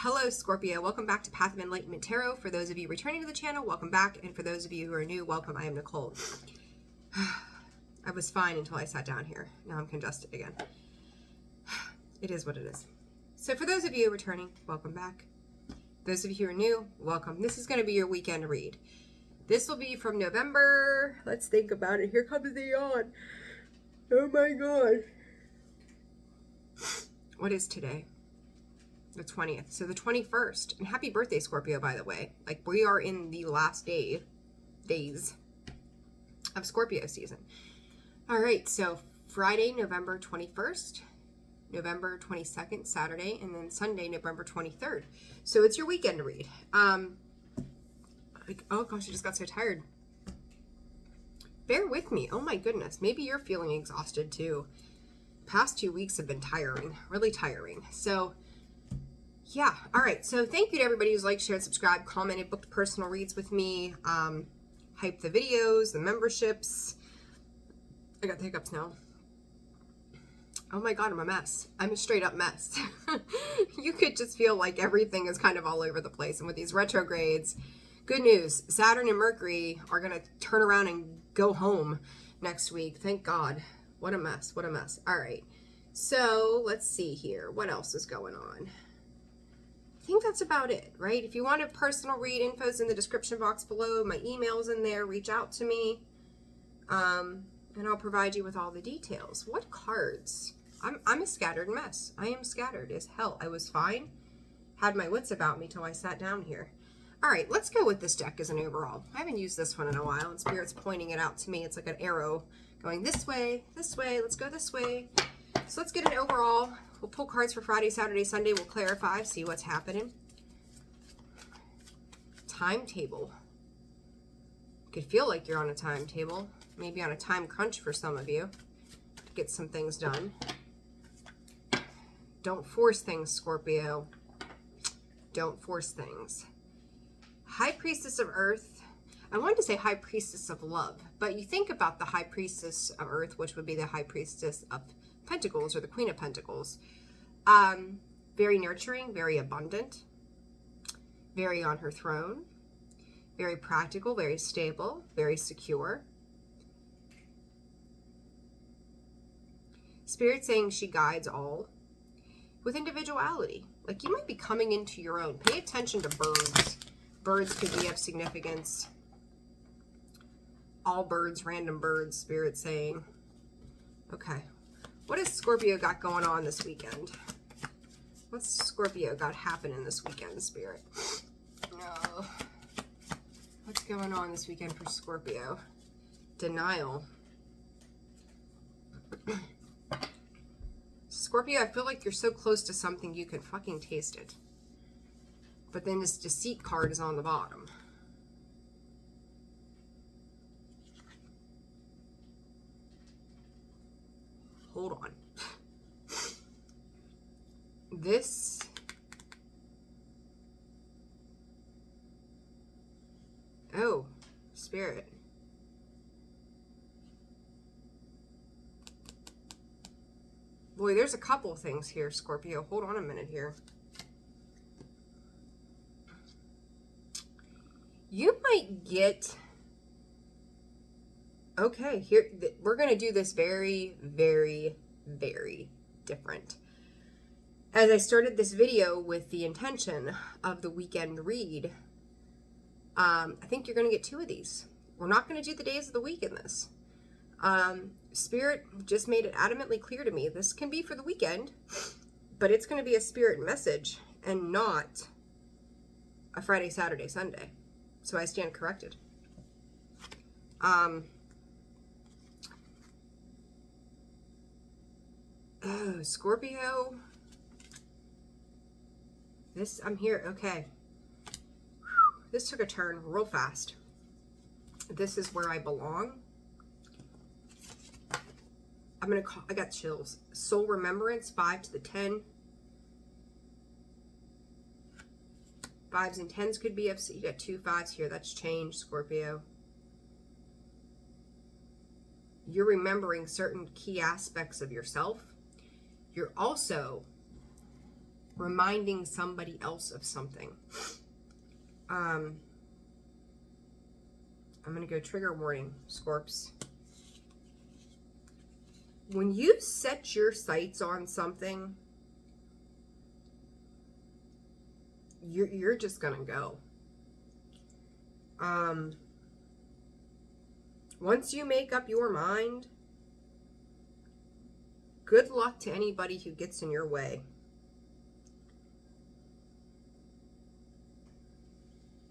Hello, Scorpio. Welcome back to Path of Enlightenment Tarot. For those of you returning to the channel, welcome back. And for those of you who are new, welcome. I am Nicole. I was fine until I sat down here. Now I'm congested again. It is what it is. So for those of you returning, welcome back. Those of you who are new, welcome. This is going to be your weekend read. This will be from November. Let's think about it. Here comes the yawn. Oh my God. What is today? The 20th. So the 21st. And happy birthday, Scorpio, by the way. Like, we are in the last days of Scorpio season. All right. So Friday, November 21st, November 22nd, Saturday, and then Sunday, November 23rd. So it's your weekend read. Like, oh gosh, I just got so tired. Bear with me. Oh my goodness. Maybe you're feeling exhausted too. Past 2 weeks have been tiring, really tiring. So yeah. All right. So thank you to everybody who's liked, shared, subscribed, commented, booked personal reads with me, hyped the videos, the memberships. I got the hiccups now. Oh my God, I'm a mess. I'm a straight up mess. You could just feel like everything is kind of all over the place. And with these retrogrades, good news, Saturn and Mercury are going to turn around and go home next week. Thank God. What a mess. What a mess. All right. So let's see here. What else is going on? I think that's about it, right? If you want a personal read, info's in the description box below. My email's in there. Reach out to me. And I'll provide you with all the details. What cards? I'm a scattered mess. I am scattered as hell. I was fine. Had my wits about me till I sat down here. All right, let's go with this deck as an overall. I haven't used this one in a while, and Spirit's pointing it out to me. It's like an arrow going this way, let's go this way. So let's get an overall. We'll pull cards for Friday, Saturday, Sunday. We'll clarify, see what's happening. Timetable. Could feel like you're on a timetable. Maybe on a time crunch for some of you to get some things done. Don't force things, Scorpio. Don't force things. High Priestess of Earth. I wanted to say High Priestess of Love, but you think about the High Priestess of Earth, which would be the High Priestess of Pentacles or the Queen of Pentacles. Very nurturing, very abundant, very on her throne, very practical, very stable, very secure. Spirit saying she guides all with individuality. Like, you might be coming into your own. Pay attention to birds. Birds could be of significance. All birds, random birds, Spirit saying. Okay. What has Scorpio got going on this weekend? What's Scorpio got happening this weekend, Spirit? No. What's going on this weekend for Scorpio? Denial. Scorpio, I feel like you're so close to something you can fucking taste it. But then this deceit card is on the bottom. Hold on. This oh, Spirit. Boy, there's a couple things here, Scorpio. Hold on a minute here. You might get... Okay, here, we're going to do this very, very, very different. As I started this video with the intention of the weekend read, I think you're going to get 2 of these. We're not going to do the days of the week in this. Spirit just made it adamantly clear to me this can be for the weekend, but it's going to be a Spirit message and not a Friday, Saturday, Sunday. So I stand corrected. Oh, Scorpio. I'm here. Okay. This took a turn real fast. This is where I belong. I got chills. Soul Remembrance, 5 to the 10. 5s and 10s could be upset. You got 2 5s here. That's change, Scorpio. You're remembering certain key aspects of yourself. You're also reminding somebody else of something. I'm going to go trigger warning, Scorps. When you set your sights on something, you're just going to go. Once you make up your mind, good luck to anybody who gets in your way.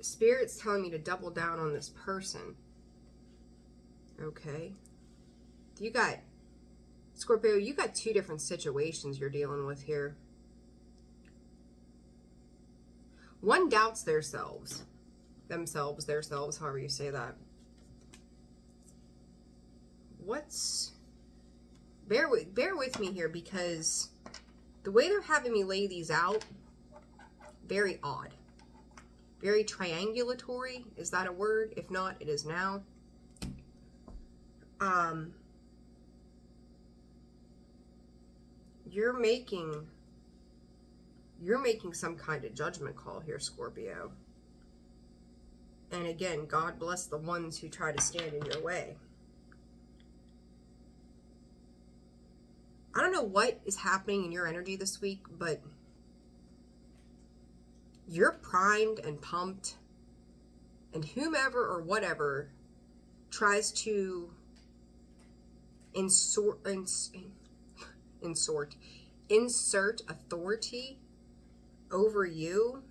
Spirit's telling me to double down on this person. Okay. You got, Scorpio, you got two different situations you're dealing with here. One doubts themselves, however you say that. Bear with me here, because the way they're having me lay these out, very odd. Very triangulatory. Is that a word? If not, it is now. You're making some kind of judgment call here, Scorpio. And again, God bless the ones who try to stand in your way. I don't know what is happening in your energy this week, but you're primed and pumped, and whomever or whatever tries to insert authority over you,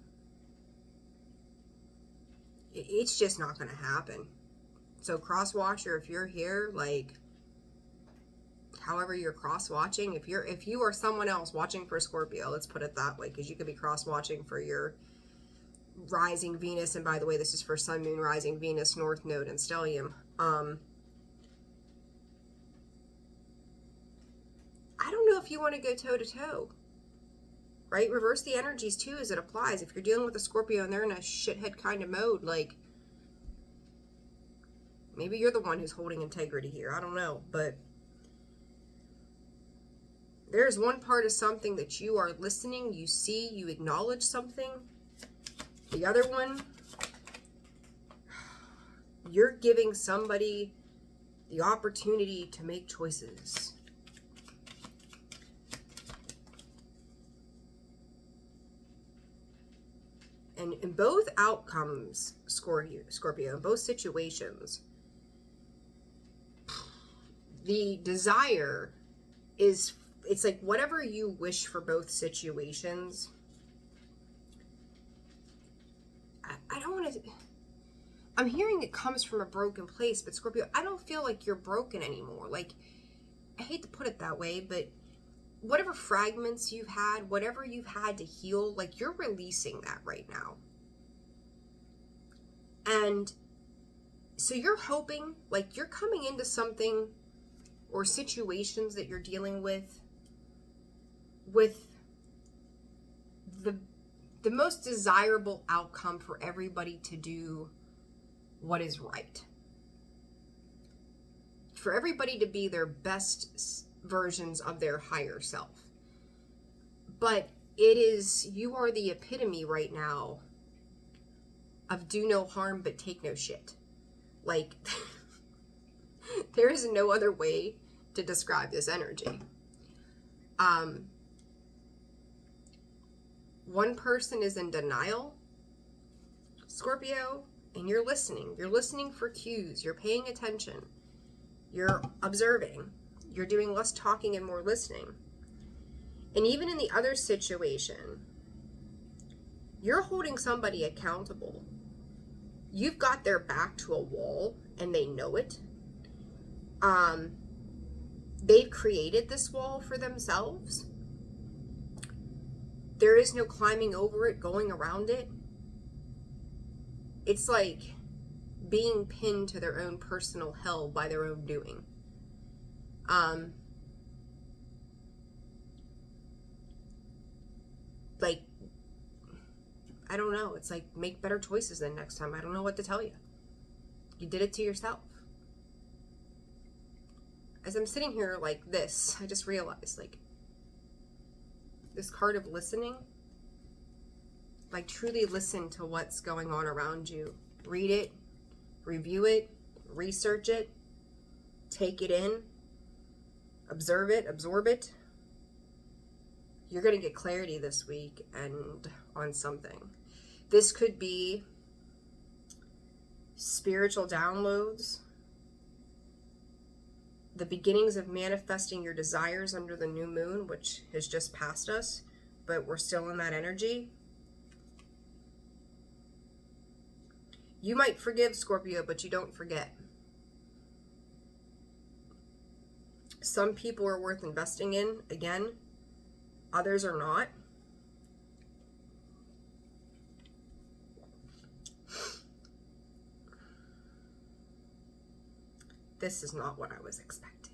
it's just not going to happen. So cross-watcher, if you're here, like, however you're cross-watching, if you are someone else watching for Scorpio, let's put it that way, because you could be cross-watching for your rising Venus, and by the way, this is for Sun, Moon, Rising, Venus, North Node, and Stellium. I don't know if you want to go toe-to-toe, right? Reverse the energies, too, as it applies. If you're dealing with a Scorpio and they're in a shithead kind of mode, like, maybe you're the one who's holding integrity here. I don't know, but there's one part of something that you are listening, you see, you acknowledge something. The other one, you're giving somebody the opportunity to make choices. And in both outcomes, Scorpio, in both situations, the desire is, it's like whatever you wish for both situations. I don't want to, I'm hearing it comes from a broken place, but Scorpio, I don't feel like you're broken anymore. Like, I hate to put it that way, but whatever fragments you've had, whatever you've had to heal, like, you're releasing that right now. And so you're hoping, like, you're coming into something or situations that you're dealing with the most desirable outcome for everybody to do what is right. For everybody to be their best versions of their higher self. But it is, you are the epitome right now of do no harm but take no shit. Like, there is no other way to describe this energy. One person is in denial, Scorpio, and you're listening. You're listening for cues. You're paying attention. You're observing. You're doing less talking and more listening. And even in the other situation, you're holding somebody accountable. You've got their back to a wall, and they know it. They've created this wall for themselves. There is no climbing over it, going around it. It's like being pinned to their own personal hell by their own doing. Like, I don't know. It's like, make better choices then next time. I don't know what to tell you. You did it to yourself. As I'm sitting here like this, I just realized, like, this card of listening, Like, truly listen to what's going on around you. Read it, review it, research it, take it in, observe it, absorb it. You're going to get clarity this week and on something. This could be spiritual downloads, the beginnings of manifesting your desires under the new moon, which has just passed us, but we're still in that energy. You might forgive, Scorpio, but you don't forget. Some people are worth investing in, again. Others are not. This is not what I was expecting.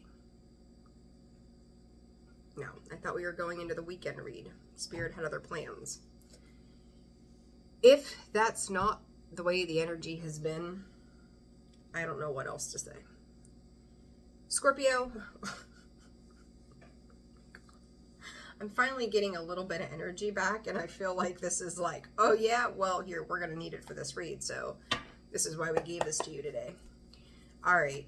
No, I thought we were going into the weekend read. Spirit had other plans. If that's not the way the energy has been, I don't know what else to say. Scorpio, I'm finally getting a little bit of energy back, and I feel like this is like, oh yeah, well, here, we're going to need it for this read, so this is why we gave this to you today. All right.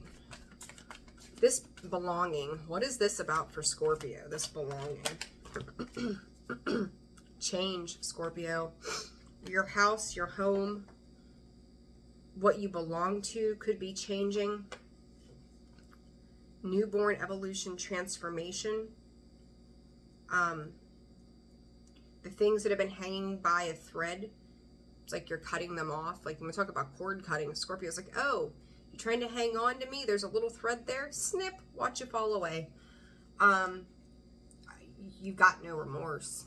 This belonging, what is this about for Scorpio, this belonging? Change, Scorpio. Your house, your home, what you belong to could be changing. Newborn evolution, transformation. The things that have been hanging by a thread, it's like you're cutting them off. Like when we talk about cord cutting, Scorpio's like, oh, you're trying to hang on to me, there's a little thread there, snip, watch it fall away. You've got no remorse.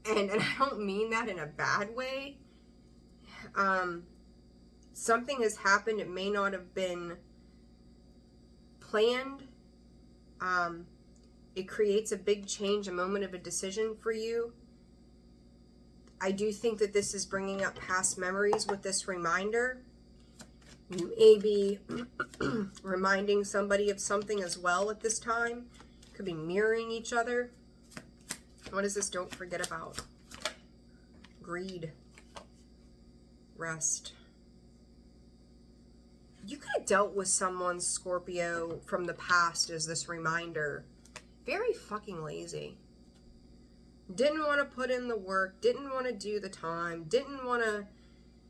And I don't mean that in a bad way. Something has happened, it may not have been planned. It creates a big change, a moment of a decision for you. I do think that this is bringing up past memories with this reminder. You may be reminding somebody of something as well at this time. Could be mirroring each other. What is this? Don't forget about greed, rest. You could have dealt with someone, Scorpio, from the past as this reminder. Very fucking lazy. Didn't want to put in the work, didn't want to do the time, didn't want to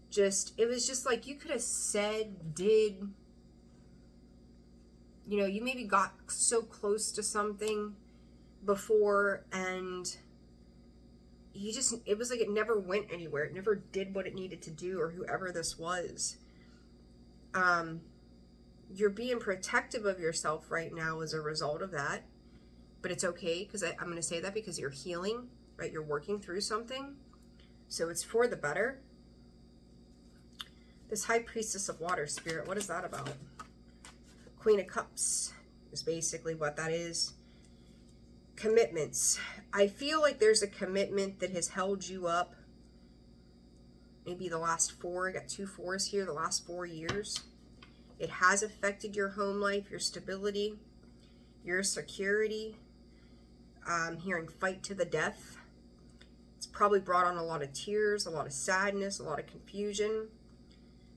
just, it was just like you could have said, did, you know, you maybe got so close to something before and you just, it was like it never went anywhere. It never did what it needed to do, or whoever this was. You're being protective of yourself right now as a result of that. But it's okay, because I'm going to say that because you're healing, right? You're working through something. So it's for the better. This High Priestess of Water, Spirit, what is that about? Queen of Cups is basically what that is. Commitments. I feel like there's a commitment that has held you up. Maybe the last 4, I got 2 4s here, the last 4 years. It has affected your home life, your stability, your security. I'm hearing fight to the death. It's probably brought on a lot of tears, a lot of sadness, a lot of confusion.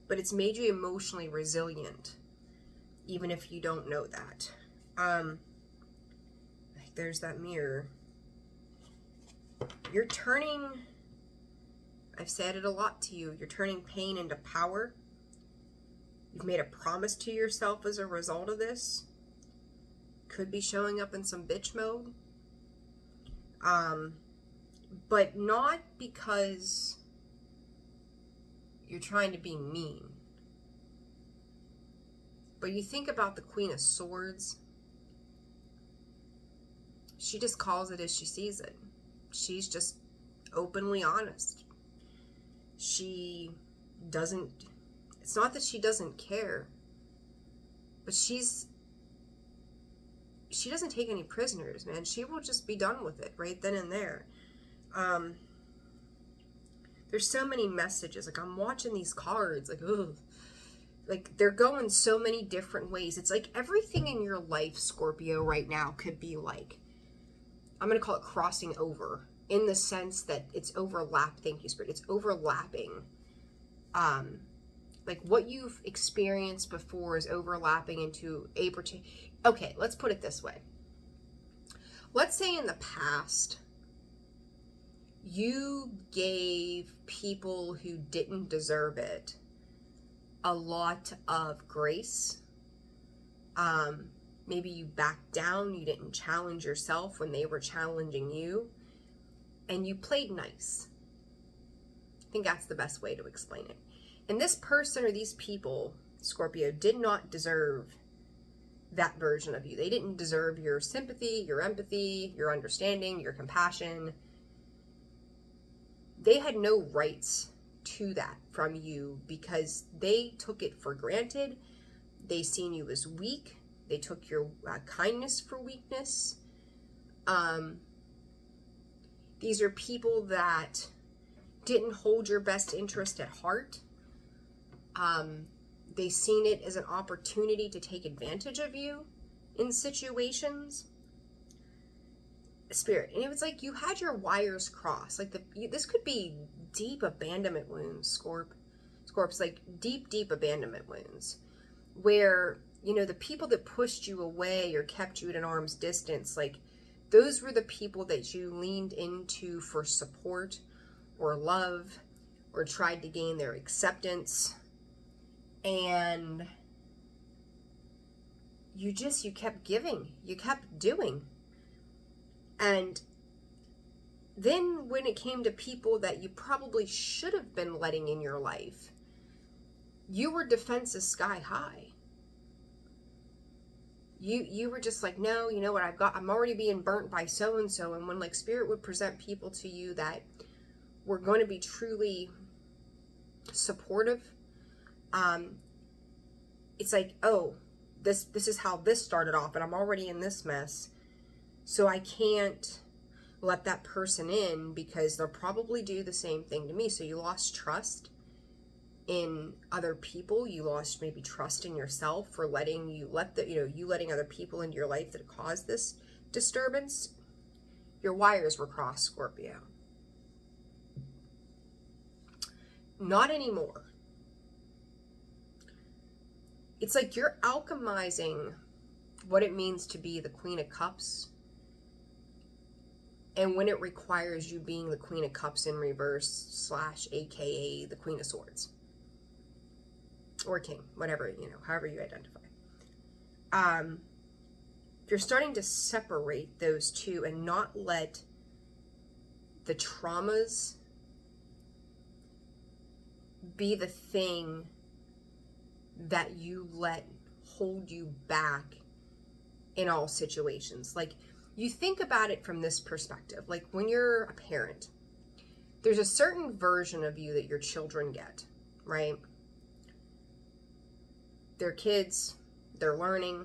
But it's made you emotionally resilient, even if you don't know that. There's that mirror. You're turning, I've said it a lot to you, you're turning pain into power. You've made a promise to yourself as a result of this. Could be showing up in some bitch mode. But not because you're trying to be mean. But you think about the Queen of Swords. She just calls it as she sees it. She's just openly honest. She doesn't, it's not that she doesn't care, but she doesn't take any prisoners, man. She will just be done with it right then and there. There's so many messages. Like, I'm watching these cards, like, ugh. Like, they're going so many different ways. It's like everything in your life, Scorpio, right now could be like, I'm going to call it crossing over in the sense that it's overlap. Thank you, Spirit. It's overlapping. Like what you've experienced before is overlapping into a particular. Okay, let's put it this way. Let's say in the past, you gave people who didn't deserve it a lot of grace. Maybe you backed down, you didn't challenge yourself when they were challenging you, and you played nice. I think that's the best way to explain it. And this person or these people, Scorpio, did not deserve that version of you. They didn't deserve your sympathy, your empathy, your understanding, your compassion. They had no rights to that from you because they took it for granted. They seen you as weak. They took your kindness for weakness. These are people that didn't hold your best interest at heart. They seen it as an opportunity to take advantage of you in situations. Spirit, and it was like you had your wires crossed. Like this could be deep abandonment wounds, Scorps, like deep abandonment wounds, where the people that pushed you away or kept you at an arm's distance, like those were the people that you leaned into for support or love or tried to gain their acceptance. And you kept giving, you kept doing. And then when it came to people that you probably should have been letting in your life, you were defenses sky high. You were just like, no, you know what, I'm already being burnt by so-and-so. And when like Spirit would present people to you that were going to be truly supportive, it's like, oh, this is how this started off, and I'm already in this mess, so I can't let that person in because they'll probably do the same thing to me. So you lost trust in other people. You lost maybe trust in yourself for letting other people into your life that caused this disturbance. Your wires were crossed, Scorpio. Not anymore. It's like you're alchemizing what it means to be the Queen of Cups, and when it requires you being the Queen of Cups in reverse / aka the Queen of Swords or King, whatever, however you identify. You're starting to separate those two and not let the traumas be the thing that you let hold you back in all situations. Like, you think about it from this perspective. Like, when you're a parent, there's a certain version of you that your children get, right? They're kids, they're learning,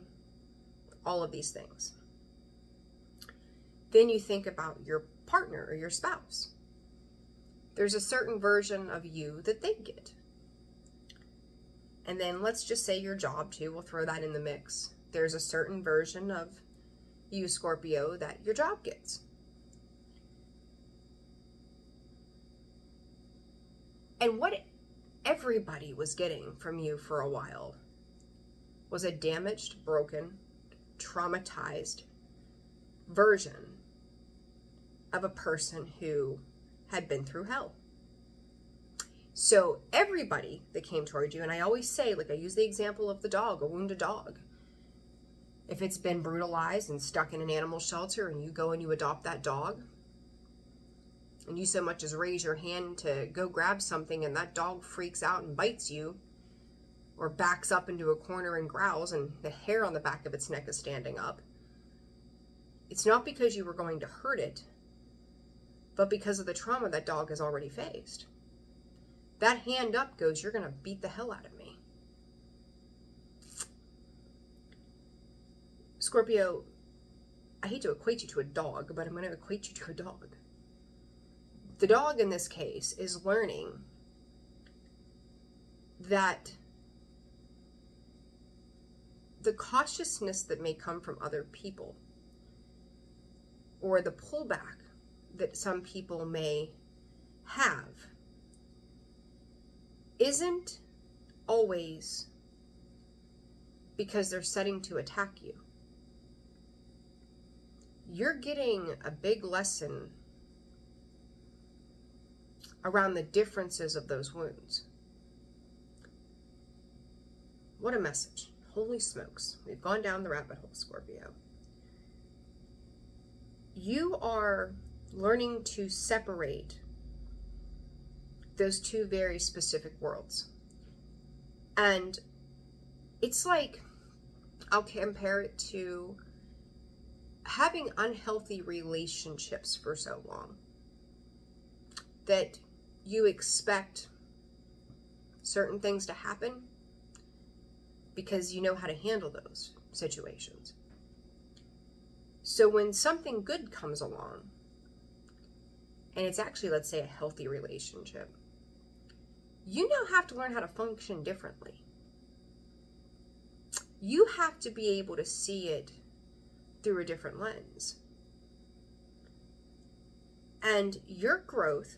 all of these things. Then you think about your partner or your spouse. There's a certain version of you that they get. And then let's just say your job too, we'll throw that in the mix. There's a certain version of you, Scorpio, that your job gets. And what everybody was getting from you for a while was a damaged, broken, traumatized version of a person who had been through hell. So everybody that came toward you, and I always say, like I use the example of the dog, a wounded dog. If it's been brutalized and stuck in an animal shelter and you go and you adopt that dog, and you so much as raise your hand to go grab something and that dog freaks out and bites you, or backs up into a corner and growls and the hair on the back of its neck is standing up, it's not because you were going to hurt it, but because of the trauma that dog has already faced. That hand up goes, you're going to beat the hell out of me. Scorpio, I hate to equate you to a dog, but I'm going to equate you to a dog. The dog in this case is learning that the cautiousness that may come from other people, or the pullback that some people may have isn't always because they're setting to attack you. You're getting a big lesson around the differences of those wounds. What a message. Holy smokes. We've gone down the rabbit hole, Scorpio. You are learning to separate those two very specific worlds. And it's like, I'll compare it to having unhealthy relationships for so long that you expect certain things to happen because you know how to handle those situations. So when something good comes along, and it's actually, let's say, a healthy relationship, you now have to learn how to function differently. You have to be able to see it through a different lens. And your growth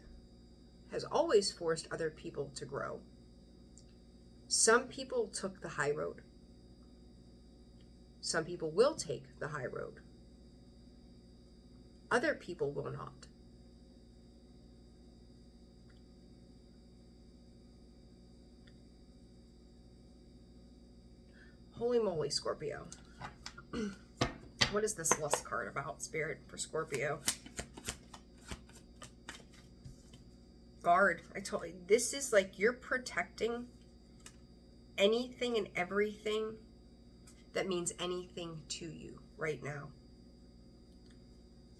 has always forced other people to grow. Some people took the high road. Some people will take the high road. Other people will not. Holy moly, Scorpio. What is this lust card about, Spirit, for Scorpio? Guard. I told you, this is like you're protecting anything and everything that means anything to you right now.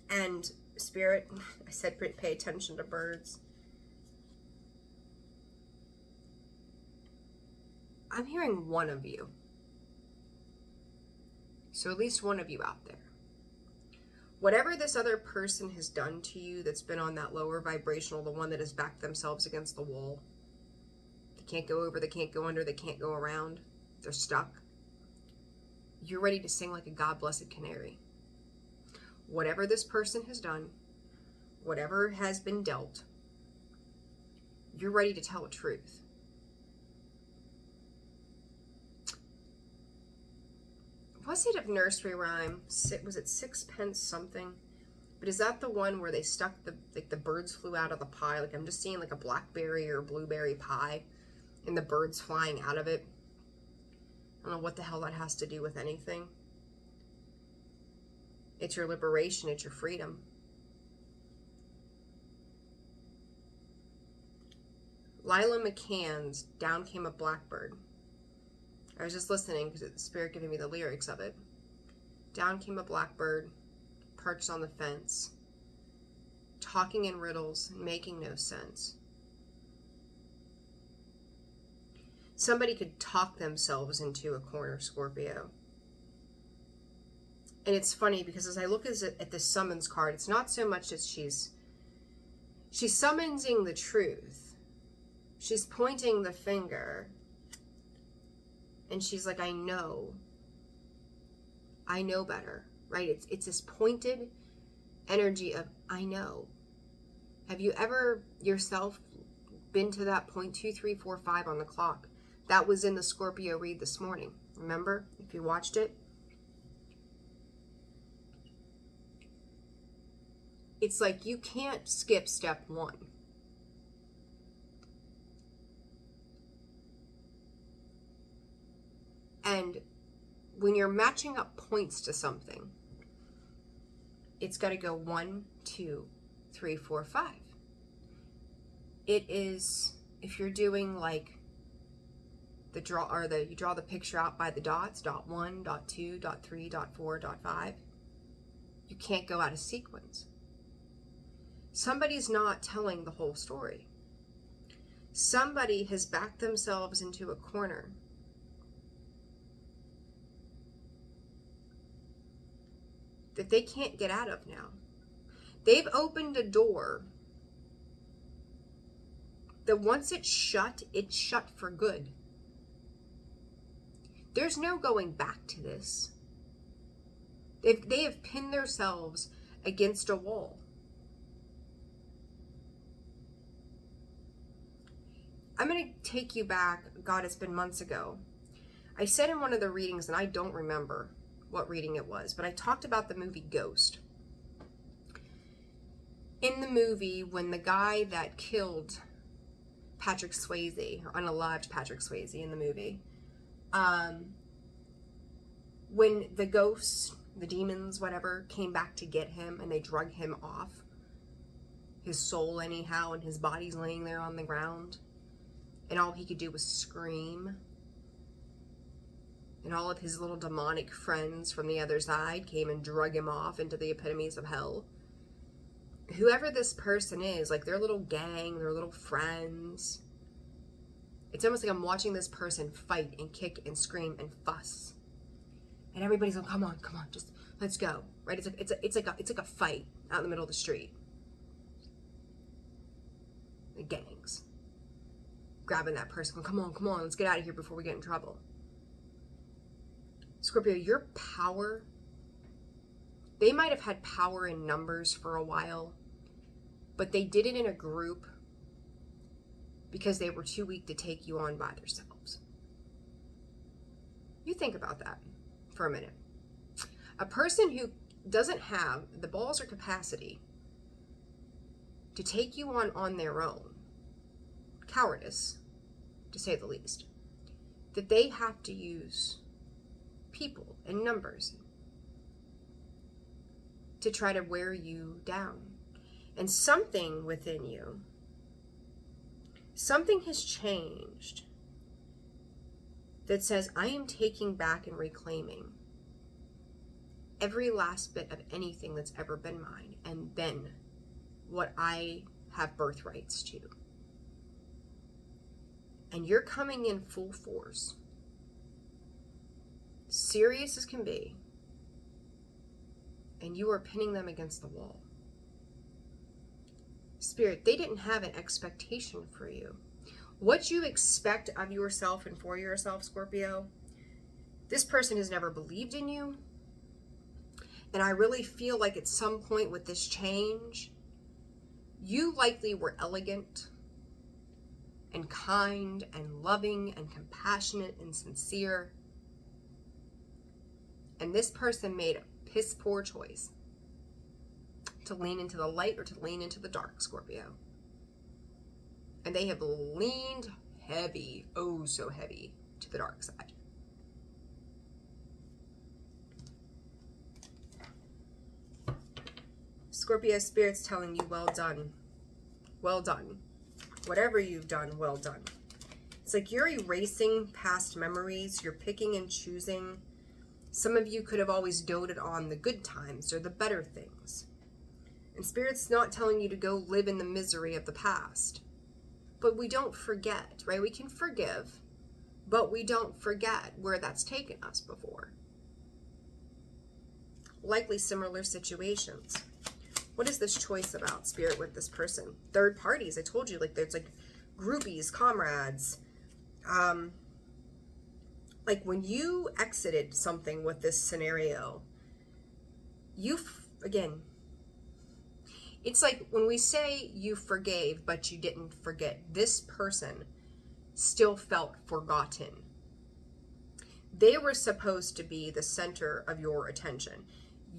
And Spirit, I said pay attention to birds. I'm hearing one of you. So at least one of you out there. Whatever this other person has done to you that's been on that lower vibrational, the one that has backed themselves against the wall. They can't go over, they can't go under, they can't go around. They're stuck. You're ready to sing like a God-blessed canary. Whatever this person has done, whatever has been dealt, you're ready to tell the truth. Was it a nursery rhyme? Was it sixpence something? But is that the one where they stuck the birds flew out of the pie? Like I'm just seeing like a blackberry or blueberry pie and the birds flying out of it. I don't know what the hell that has to do with anything. It's your liberation. It's your freedom. Lila McCann's Down Came a Blackbird. I was just listening because the Spirit giving me the lyrics of it. Down came a blackbird, perched on the fence, talking in riddles, making no sense. Somebody could talk themselves into a corner, Scorpio. And it's funny because as I look at the summons card, it's not so much that she's summoning the truth. She's pointing the finger. And she's like, I know better, right? It's this pointed energy of, I know. Have you ever yourself been to that point 2, 3, 4, 5 on the clock? That was in the Scorpio read this morning. Remember, if you watched it? It's like you can't skip step 1. And when you're matching up points to something, it's got to go 1, 2, 3, 4, 5. It is, if you're doing like the draw, or you draw the picture out by the dots, dot 1, dot 2, dot 3, dot 4, dot 5, you can't go out of sequence. Somebody's not telling the whole story. Somebody has backed themselves into a corner that they can't get out of now. They've opened a door that once it's shut for good. There's no going back to this. They have pinned themselves against a wall. I'm going to take you back. God, it's been months ago. I said in one of the readings, and I don't remember what reading it was, but I talked about the movie Ghost. In the movie, when the guy that killed Patrick Swayze, or unalived Patrick Swayze in the movie, when the ghosts, the demons, whatever, came back to get him and they drug him off, his soul anyhow, and his body's laying there on the ground, and all he could do was scream, and all of his little demonic friends from the other side came and drug him off into the epitomes of hell. Whoever this person is, like their little gang, their little friends, it's almost like I'm watching this person fight and kick and scream and fuss, and everybody's like, come on, just let's go, right? It's like a fight out in the middle of the street. The gangs grabbing that person, come on, let's get out of here before we get in trouble. Scorpio, your power, they might have had power in numbers for a while, but they did it in a group because they were too weak to take you on by themselves. You think about that for a minute. A person who doesn't have the balls or capacity to take you on their own, cowardice, to say the least, that they have to use people and numbers to try to wear you down. And something within you, something has changed that says, I am taking back and reclaiming every last bit of anything that's ever been mine, and then what I have birthrights to. And you're coming in full force, serious as can be, and you are pinning them against the wall. Spirit, they didn't have an expectation for you. What you expect of yourself and for yourself, Scorpio, this person has never believed in you. And I really feel like at some point with this change, you likely were elegant and kind and loving and compassionate and sincere. And this person made a piss poor choice to lean into the light or to lean into the dark, Scorpio. And they have leaned heavy, oh so heavy, to the dark side. Scorpio Spirit's telling you, well done. Well done. Whatever you've done, well done. It's like you're erasing past memories. You're picking and choosing. Some of you could have always doted on the good times or the better things. And Spirit's not telling you to go live in the misery of the past. But we don't forget, right? We can forgive, but we don't forget where that's taken us before. Likely similar situations. What is this choice about, Spirit, with this person? Third parties, I told you, like there's like groupies, comrades. Like when you exited something with this scenario, again, it's like when we say you forgave, but you didn't forget, this person still felt forgotten. They were supposed to be the center of your attention.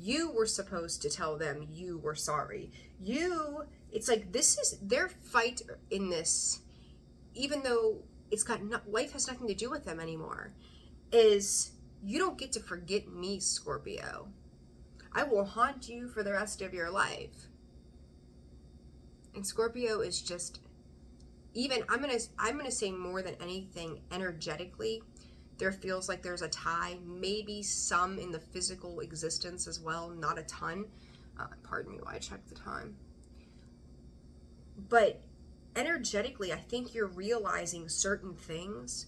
You were supposed to tell them you were sorry. It's like this is their fight in this, even though life has nothing to do with them anymore, is you don't get to forget me, Scorpio. I will haunt you for the rest of your life. And Scorpio is just, even, I'm gonna say more than anything, energetically, there feels like there's a tie, maybe some in the physical existence as well, not a ton. Pardon me while I check the time. But energetically, I think you're realizing certain things,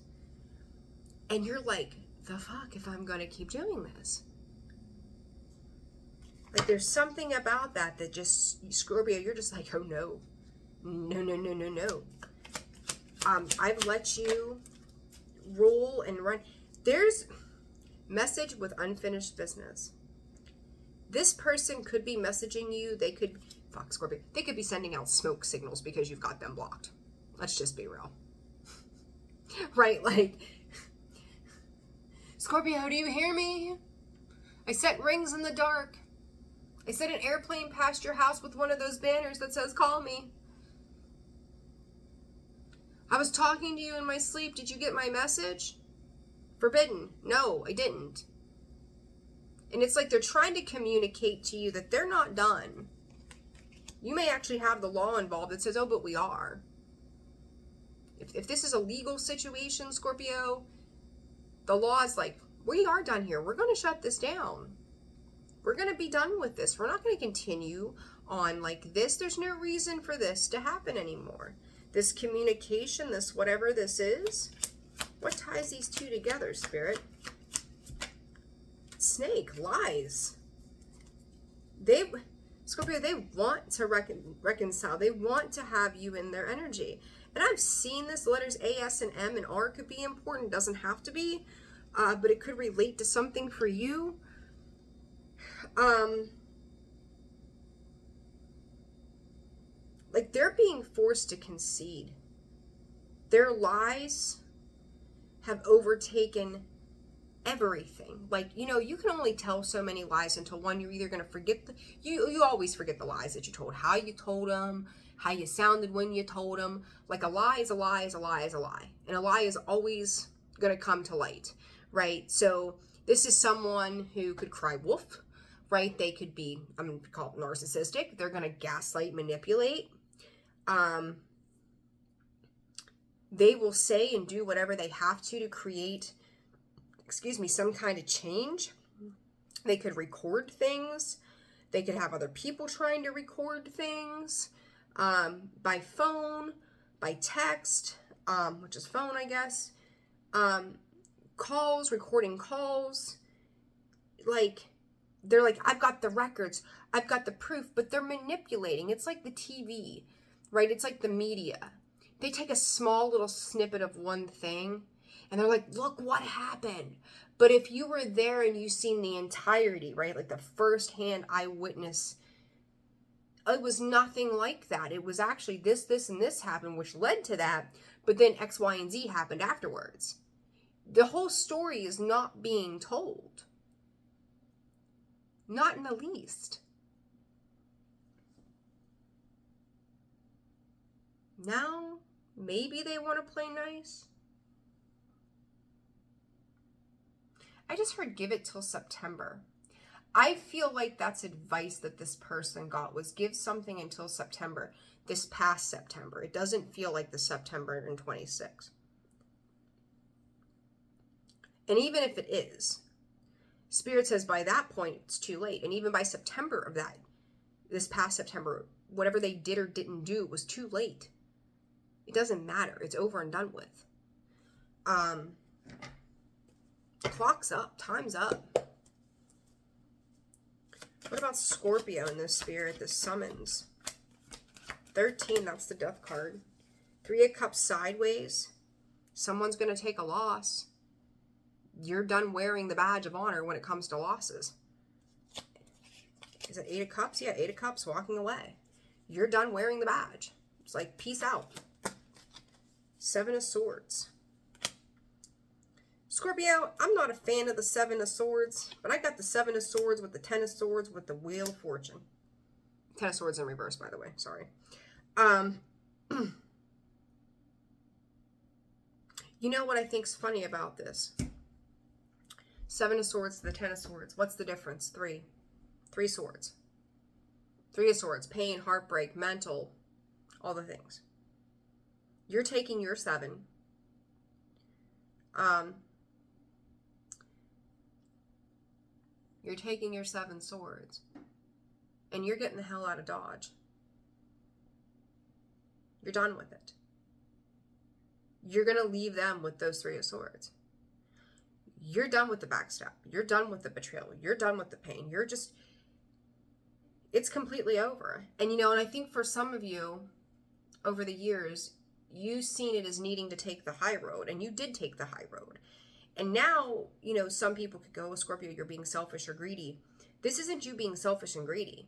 and you're like, the fuck if I'm gonna keep doing this? Like there's something about that just, Scorpio, you're just like, oh no. No. I've let you roll and run. There's message with unfinished business. This person could be messaging you. They could, Scorpio, they could be sending out smoke signals because you've got them blocked. Let's just be real. right? Like, Scorpio, do you hear me? I set rings in the dark. I set an airplane past your house with one of those banners that says, call me. I was talking to you in my sleep. Did you get my message? Forbidden. No, I didn't. And it's like they're trying to communicate to you that they're not done. You may actually have the law involved that says, oh, but we are. If this is a legal situation, Scorpio, the law is like, we are done here. We're going to shut this down. We're going to be done with this. We're not going to continue on like this. There's no reason for this to happen anymore. This communication, this whatever this is, what ties these two together, Spirit? Snake, lies. Scorpio, they want to reconcile. They want to have you in their energy. And I've seen this. Letters A, S, and M and R could be important. Doesn't have to be. But it could relate to something for you. Like they're being forced to concede. Their lies have overtaken everything. Like, you know, you can only tell so many lies until one, you're either going to forget you always forget the lies that you told, how you told them, how you sounded when you told them. Like a lie is a lie is a lie is a lie. And a lie is always going to come to light, right? So this is someone who could cry wolf, right? They could be, I'm going to call it narcissistic. They're going to gaslight, manipulate. They will say and do whatever they have to create, some kind of change. They could record things. They could have other people trying to record things, by phone, by text, which is phone, I guess, calls, recording calls. Like, they're like, I've got the records, I've got the proof, but they're manipulating. It's like the TV, right? It's like the media. They take a small little snippet of one thing and they're like, look what happened. But if you were there and you seen the entirety, right? Like the first-hand eyewitness, it was nothing like that. It was actually this, and this happened, which led to that. But then X, Y, and Z happened afterwards. The whole story is not being told. Not in the least. Now, maybe they want to play nice. I just heard give it till September. I feel like that's advice that this person got, was give something until September, this past September. It doesn't feel like the September in 26. And even if it is, Spirit says by that point it's too late. And even by September of that, this past September, whatever they did or didn't do was too late. It doesn't matter. It's over and done with. Clock's up. Time's up. What about Scorpio in this Spirit, this summons? 13, that's the Death card. 3 of Cups sideways. Someone's going to take a loss. You're done wearing the badge of honor when it comes to losses. Is it 8 of Cups? Yeah, 8 of Cups, walking away. You're done wearing the badge. It's like, peace out. 7 of Swords. Scorpio, I'm not a fan of the 7 of Swords, but I got the 7 of Swords with the 10 of Swords with the Wheel of Fortune. 10 of Swords in reverse, by the way. Sorry. You know what I think's funny about this? 7 of Swords to the 10 of Swords. What's the difference? 3. 3 swords. 3 of Swords. Pain, heartbreak, mental, all the things. You're taking your 7. You're taking your 7 swords. And you're getting the hell out of Dodge. You're done with it. You're going to leave them with those 3 of Swords. You're done with the backstab. You're done with the betrayal. You're done with the pain. You're just, it's completely over. And, you know, and I think for some of you, over the years, you've seen it as needing to take the high road. And you did take the high road. And now, you know, some people could go, oh, Scorpio, you're being selfish or greedy. This isn't you being selfish and greedy.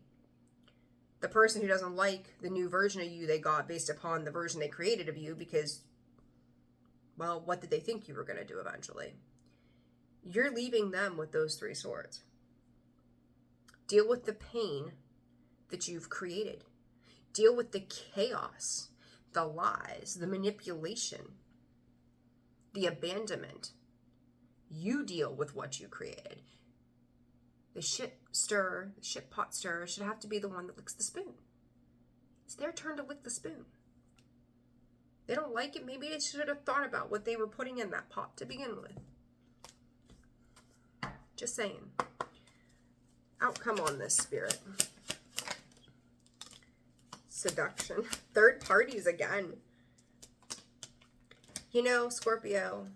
The person who doesn't like the new version of you they got based upon the version they created of you because Well, what did they think you were going to do eventually? You're leaving them with those 3 swords. Deal with the pain that you've created. Deal with the chaos, the lies, the manipulation, the abandonment. You deal with what you created. The shit pot stirrer should have to be the one that licks the spoon. It's their turn to lick the spoon. They don't like it. Maybe they should have thought about what they were putting in that pot to begin with. Just saying. Outcome on this, Spirit. Seduction. Third parties again. You know, Scorpio,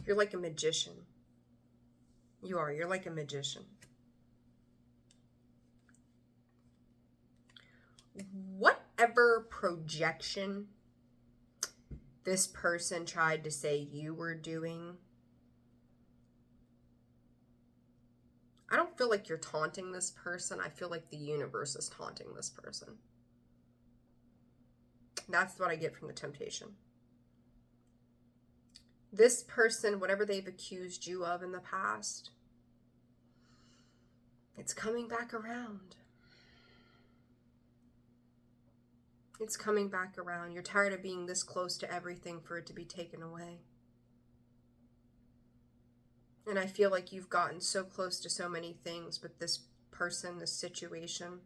you're like a magician. You are. You're like a magician. Whatever projection this person tried to say you were doing, I don't feel like you're taunting this person. I feel like the universe is taunting this person. That's what I get from the temptation. This person, whatever they've accused you of in the past, it's coming back around. It's coming back around. You're tired of being this close to everything for it to be taken away. And I feel like you've gotten so close to so many things, but this person, this situation,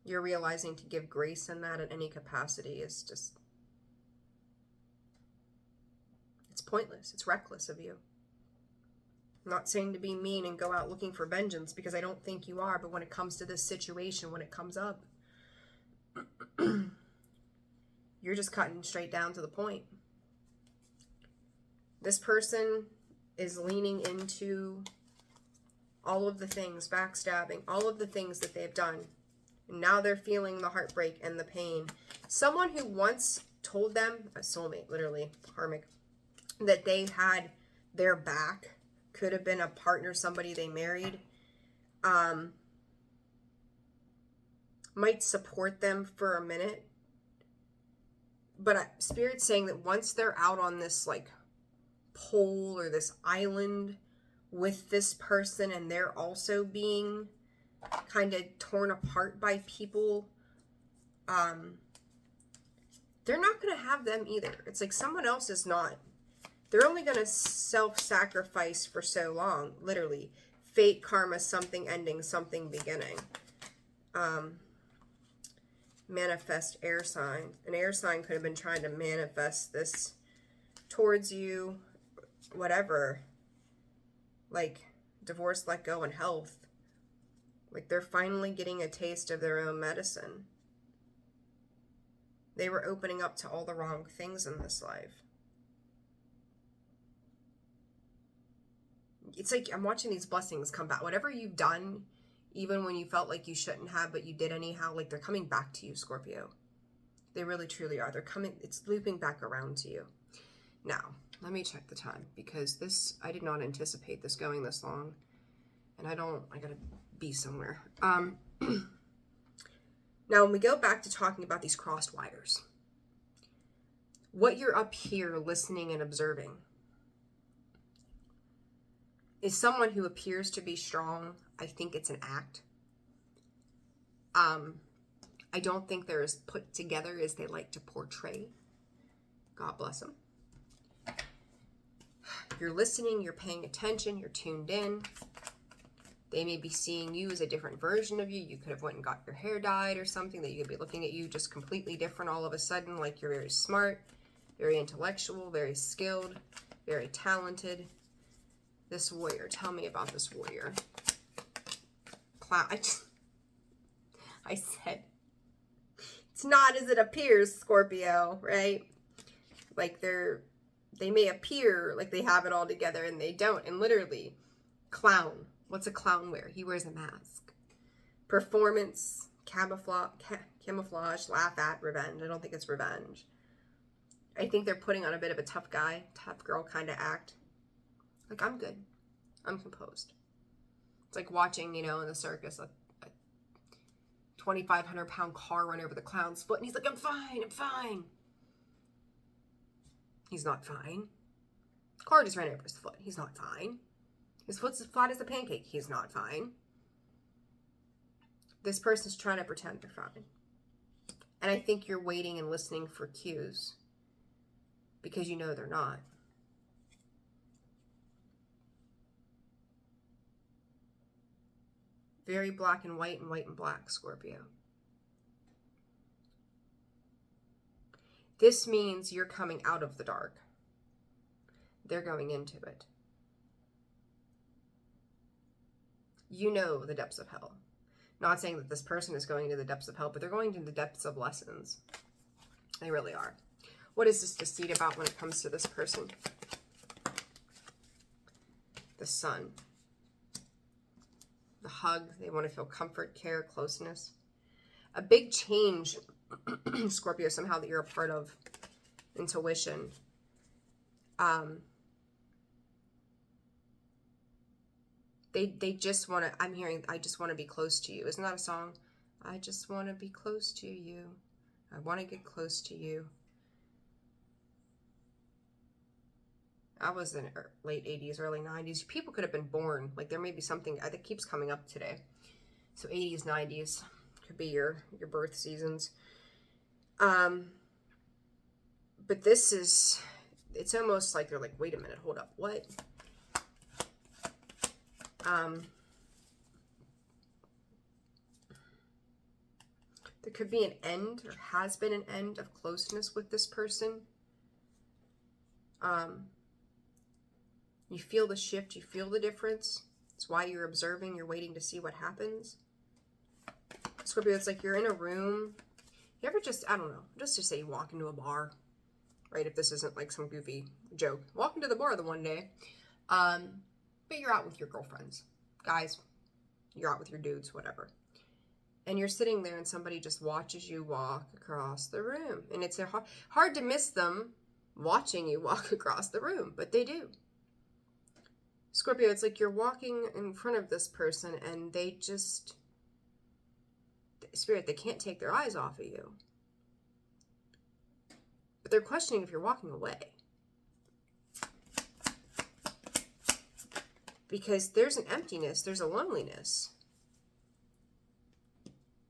you're realizing to give grace in that at any capacity is just, it's pointless. It's reckless of you. I'm not saying to be mean and go out looking for vengeance, because I don't think you are, but when it comes to this situation, when it comes up, you're just cutting straight down to the point. This person is leaning into all of the things, backstabbing, all of the things that they've done. And now they're feeling the heartbreak and the pain. Someone who once told them, a soulmate, literally, karmic, that they had their back, could have been a partner, somebody they married, might support them for a minute. But Spirit's saying that once they're out on this, like, pole or this island with this person, and they're also being kind of torn apart by people, they're not going to have them either. It's like someone else is not. They're only going to self-sacrifice for so long, literally. Fate, karma, something ending, something beginning. Manifest air sign. An air sign could have been trying to manifest this towards you, whatever, like divorce, let go, and health. Like they're finally getting a taste of their own medicine. They were opening up to all the wrong things in this life. It's like I'm watching these blessings come back. Whatever you've done, even when you felt like you shouldn't have, but you did anyhow, like they're coming back to you, Scorpio. They really, truly are. They're coming, it's looping back around to you. Now, let me check the time, because this, I did not anticipate this going this long. And I gotta be somewhere. Now, when we go back to talking about these crossed wires, what you're up here listening and observing is someone who appears to be strong. I think it's an act. I don't think they're as put together as they like to portray. God bless them. You're listening, you're paying attention, you're tuned in. They may be seeing you as a different version of you. You could have went and got your hair dyed or something, that you could be looking at you just completely different all of a sudden, like you're very smart, very intellectual, very skilled, very talented. This warrior, tell me about this warrior. Clown. I said, it's not as it appears, Scorpio, right? Like they may appear like they have it all together and they don't. And literally, clown. What's a clown wear? He wears a mask. Performance, camouflage, laugh at, revenge. I don't think it's revenge. I think they're putting on a bit of a tough guy, tough girl kind of act. Like, I'm good. I'm composed. It's like watching, in the circus, a 2,500-pound car run over the clown's foot, and he's like, I'm fine, I'm fine. He's not fine. Car just ran over his foot. He's not fine. His foot's as flat as a pancake. He's not fine. This person's trying to pretend they're fine. And I think you're waiting and listening for cues because you know they're not. Very black and white and black, Scorpio. This means you're coming out of the dark. They're going into it. You know the depths of hell. Not saying that this person is going into the depths of hell, but they're going to the depths of lessons. They really are. What is this deceit about when it comes to this person? The Sun. The hug. They want to feel comfort, care, closeness. A big change, Scorpio, somehow that you're a part of. Intuition. They just want to, I'm hearing, I just want to be close to you. Isn't that a song? I just want to be close to you. I want to get close to you. I was in late 80s, early 90s. People could have been born. Like there may be something that keeps coming up today. So 80s, 90s could be your birth seasons. But this is, it's almost like they're like, wait a minute, hold up, what? There could be an end or has been an end of closeness with this person. You feel the shift, you feel the difference. It's why you're observing, you're waiting to see what happens. Scorpio, it's like you're in a room. You ever just, I don't know, just to say you walk into a bar, right? If this isn't like some goofy joke. Walk into the bar the one day. But you're out with your girlfriends. Guys, you're out with your dudes, whatever. And you're sitting there and somebody just watches you walk across the room. And it's hard to miss them watching you walk across the room, but they do. Scorpio, it's like you're walking in front of this person and they just, Spirit, they can't take their eyes off of you. But they're questioning if you're walking away. Because there's an emptiness, there's a loneliness.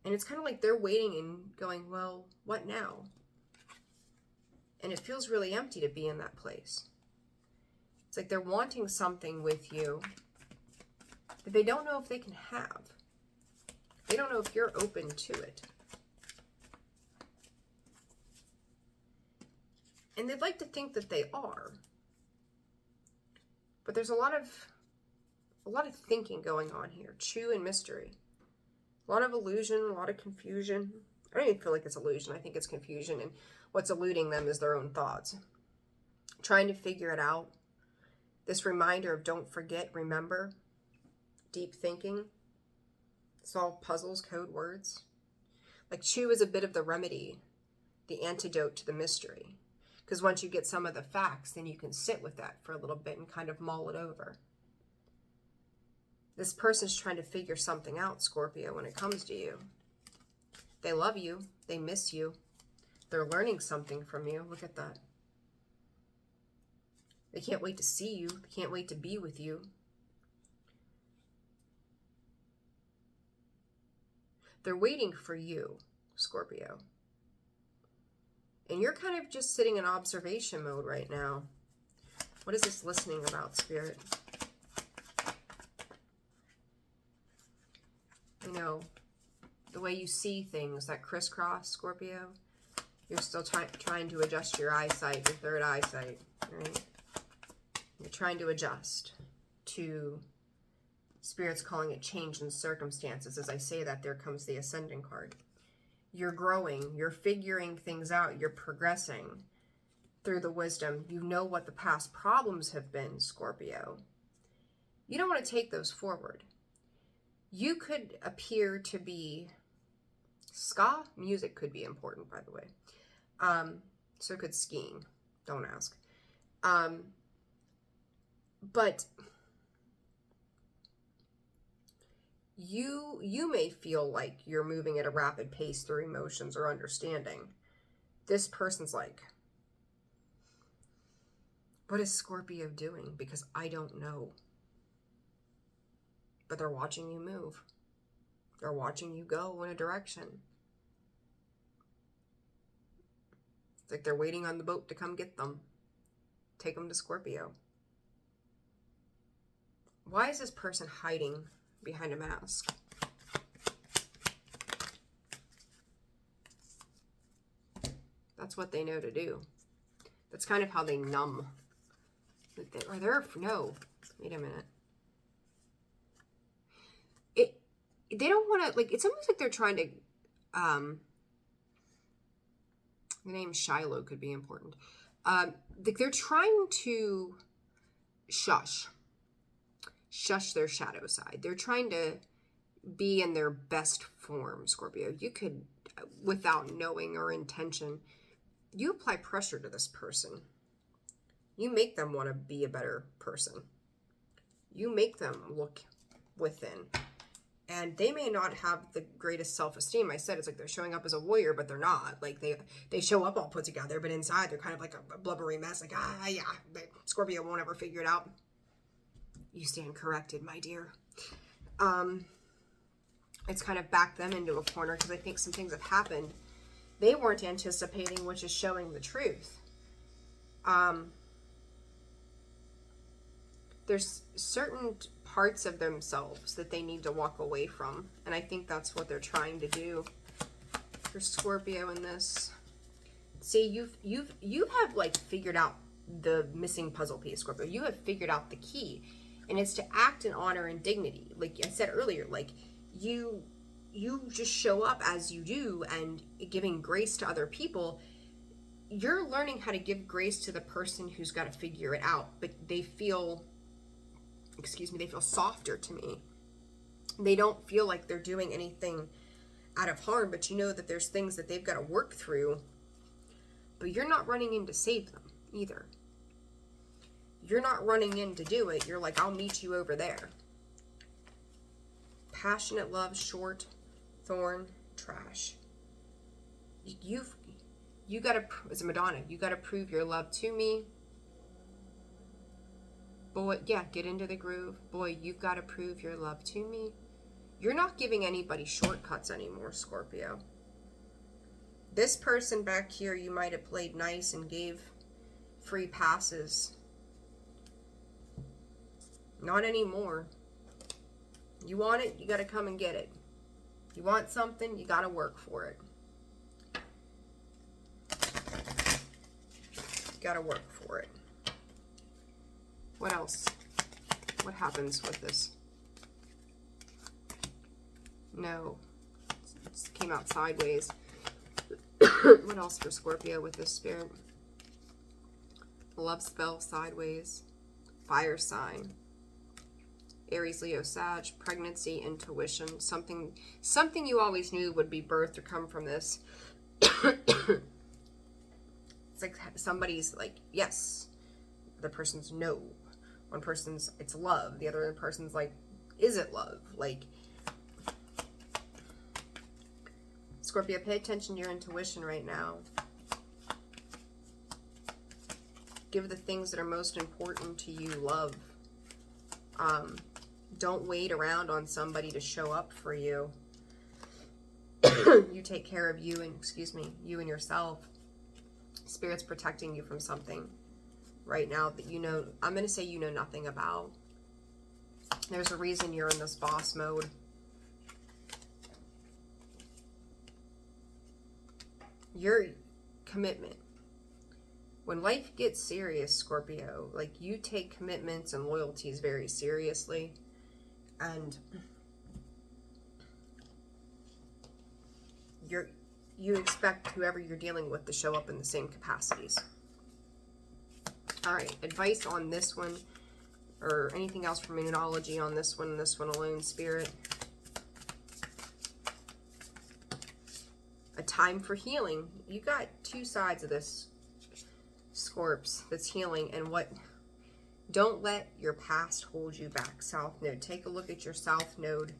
And it's kind of like they're waiting and going, well, what now? And it feels really empty to be in that place. It's like they're wanting something with you that they don't know if they can have. They don't know if you're open to it. And they'd like to think that they are. But there's a lot of thinking going on here. Chew and mystery. A lot of illusion, a lot of confusion. I don't even feel like it's illusion. I think it's confusion. And what's eluding them is their own thoughts. Trying to figure it out. This reminder of don't forget, remember. Deep thinking. Solve puzzles, code words. Like chew is a bit of the remedy. The antidote to the mystery. Because once you get some of the facts, then you can sit with that for a little bit and kind of mull it over. This person's trying to figure something out, Scorpio, when it comes to you. They love you. They miss you. They're learning something from you. Look at that. They can't wait to see you. They can't wait to be with you. They're waiting for you, Scorpio. And you're kind of just sitting in observation mode right now. What is this listening about, Spirit? You know, the way you see things, that crisscross, Scorpio. You're still trying to adjust your eyesight, your third eyesight, right? You're trying to adjust to, Spirit's calling it change in circumstances. As I say that, there comes the Ascendant card. You're growing, you're figuring things out, you're progressing through the wisdom. You know what the past problems have been, Scorpio. You don't want to take those forward. You could appear to be, ska music could be important, by the way. So could skiing. Don't ask. But you may feel like you're moving at a rapid pace through emotions or understanding. This person's like, what is Scorpio doing? Because I don't know. But they're watching you move. They're watching you go in a direction. It's like they're waiting on the boat to come get them. Take them to Scorpio. Why is this person hiding behind a mask? That's what they know to do. That's kind of how they numb. No, wait a minute. They don't want to, like, it's almost like they're trying to, the name Shiloh could be important. Like they're trying to shush their shadow side. They're trying to be in their best form, Scorpio. You could, without knowing or intention, you apply pressure to this person. You make them want to be a better person. You make them look within. And they may not have the greatest self-esteem. I said it's like they're showing up as a warrior, but they're not. Like they show up all put together, but inside they're kind of like a blubbery mess. Like, yeah, Scorpio won't ever figure it out. You stand corrected, my dear. It's kind of backed them into a corner because I think some things have happened they weren't anticipating, which is showing the truth. There's certain parts of themselves that they need to walk away from, and I think that's what they're trying to do for Scorpio in this. See, you have like figured out the missing puzzle piece, Scorpio. You have figured out the key, and it's to act in honor and dignity. Like I said earlier, like you just show up as you do and giving grace to other people. You're learning how to give grace to the person who's got to figure it out, but they feel, they feel softer to me. They don't feel like they're doing anything out of harm, but you know that there's things that they've got to work through, but you're not running in to save them either. You're not running in to do it. You're like, I'll meet you over there. Passionate love, short, thorn, trash. You got to, as a Madonna, you got to prove your love to me. Boy, yeah, get into the groove. Boy, you've got to prove your love to me. You're not giving anybody shortcuts anymore, Scorpio. This person back here, you might have played nice and gave free passes. Not anymore. You want it, you got to come and get it. You want something, you got to work for it. You got to work for it. What else? What happens with this? No. It came out sideways. What else for Scorpio with this spirit? Love spell sideways. Fire sign. Aries, Leo, Sag, pregnancy, intuition. Something you always knew would be birthed or come from this. It's like somebody's like, yes. The person's no. One person's, it's love. The other person's like, is it love? Like, Scorpio, pay attention to your intuition right now. Give the things that are most important to you love. Don't wait around on somebody to show up for you. You take care of you and, you and yourself. Spirit's protecting you from something right now that you know, I'm going to say you know nothing about. There's a reason you're in this boss mode. Your commitment. When life gets serious, Scorpio, like you take commitments and loyalties very seriously. And you expect whoever you're dealing with to show up in the same capacities. All right, advice on this one, or anything else from Immunology on this one alone, Spirit. A time for healing. You got two sides of this, Scorps, that's healing. And what, don't let your past hold you back, South Node. Take a look at your South Node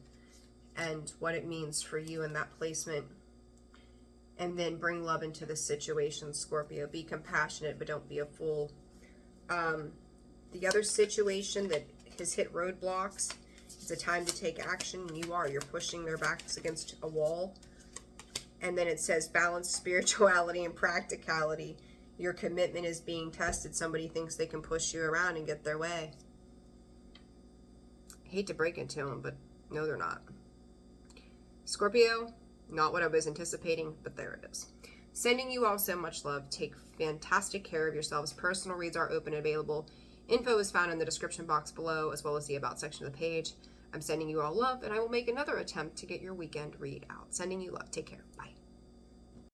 and what it means for you in that placement. And then bring love into the situation, Scorpio. Be compassionate, but don't be a fool. The other situation that has hit roadblocks, it's a time to take action, and you are. You're pushing their backs against a wall. And then it says balance spirituality and practicality. Your commitment is being tested. Somebody thinks they can push you around and get their way. I hate to break it to them, but no, they're not. Scorpio, not what I was anticipating, but there it is. Sending you all so much love. Take fantastic care of yourselves. Personal reads are open and available. Info is found in the description box below, as well as the About section of the page. I'm sending you all love, and I will make another attempt to get your weekend read out. Sending you love. Take care. Bye.